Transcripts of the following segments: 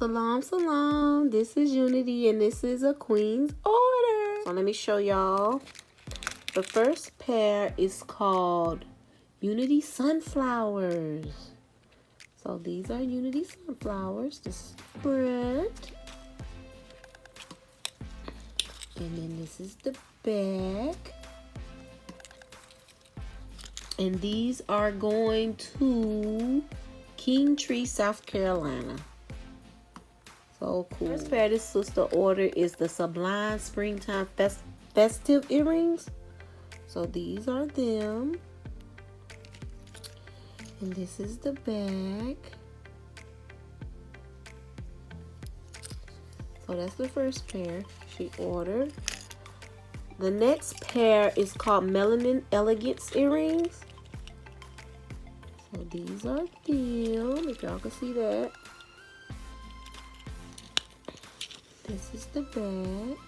Salam, salam. This is Unity and this is a Queen's order. So let me show y'all. The first pair is called Unity Sunflowers. So these are Unity Sunflowers. The spread. And then this is the back. And these are going to Kingtree, South Carolina. So cool. First pair this sister order is the Sublime Springtime Festive Earrings. So these are them. And this is the back. So that's the first pair she ordered. The next pair is called Melanin Elegance Earrings. So these are them, if y'all can see that. This is the back.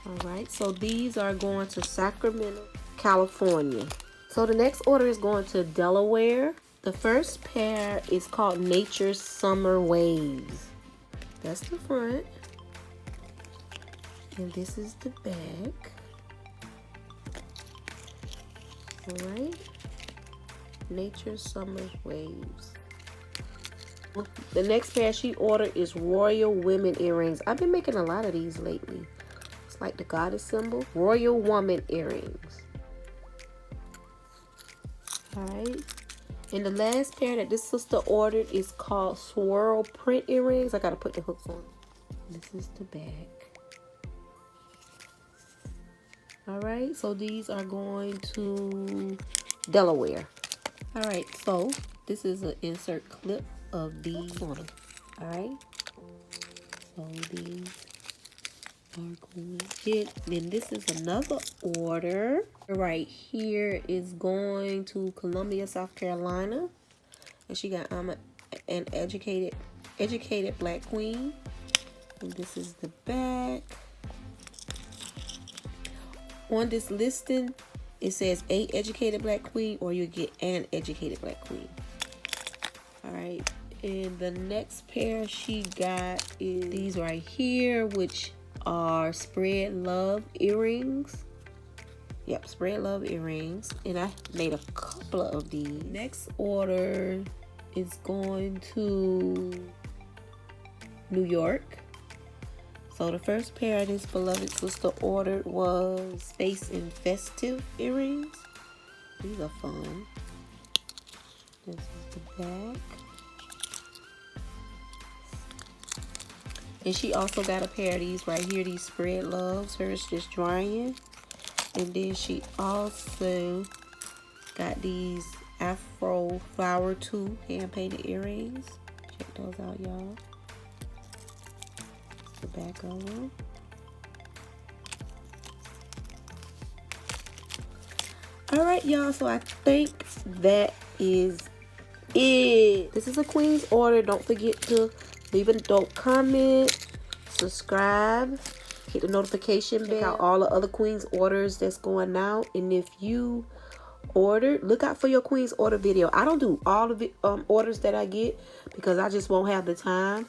Alright, so these are going to Sacramento, California. So the next order is going to Delaware. The first pair is called Nature's Summer Waves. That's the front. And this is the back. Alright. Nature's Summer Waves. The next pair she ordered is Royal Women Earrings. I've been making a lot of these lately. It's like the goddess symbol. Royal Woman Earrings. Alright. And the last pair that this sister ordered is called Swirl Print Earrings. I gotta put the hooks on. This is the back. Alright, so these are going to Delaware. Alright, so this is an insert clip of these on them. Alright, so these are going to get, then this is another order. Right here is going to Columbia, South Carolina. And she got an educated black queen. And this is the back. On this listing, it says a educated black queen, or you get an educated black queen. Alright, and the next pair she got is these right here, which are Spread Love earrings. Yep, Spread Love earrings. And I made a couple of these. Next order is going to New York. So the first pair this beloved sister ordered was Space and Festive earrings. These are fun. This is the back. And she also got a pair of these right here, these Spread Loves. Hers just drying. And then she also got these Afro Flower 2 hand painted earrings. Check those out, y'all. The back of them. Alright, y'all, so I think that is it. This is a Queen's order. Don't forget to leave a dope comment, subscribe, hit the notification bell. Check out all the other Queen's orders that's going out. And if you ordered, look out for your Queen's order video. I don't do all of it orders that I get because I just won't have the time.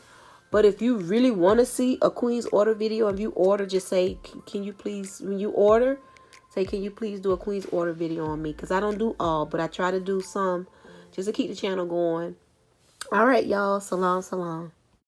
But if you really want to see a Queen's order video, if you order, just say, can you please, when you order, say, can you please do a Queen's order video on me? Because I don't do all, but I try to do some just to keep the channel going. All right, y'all. Salam, salam.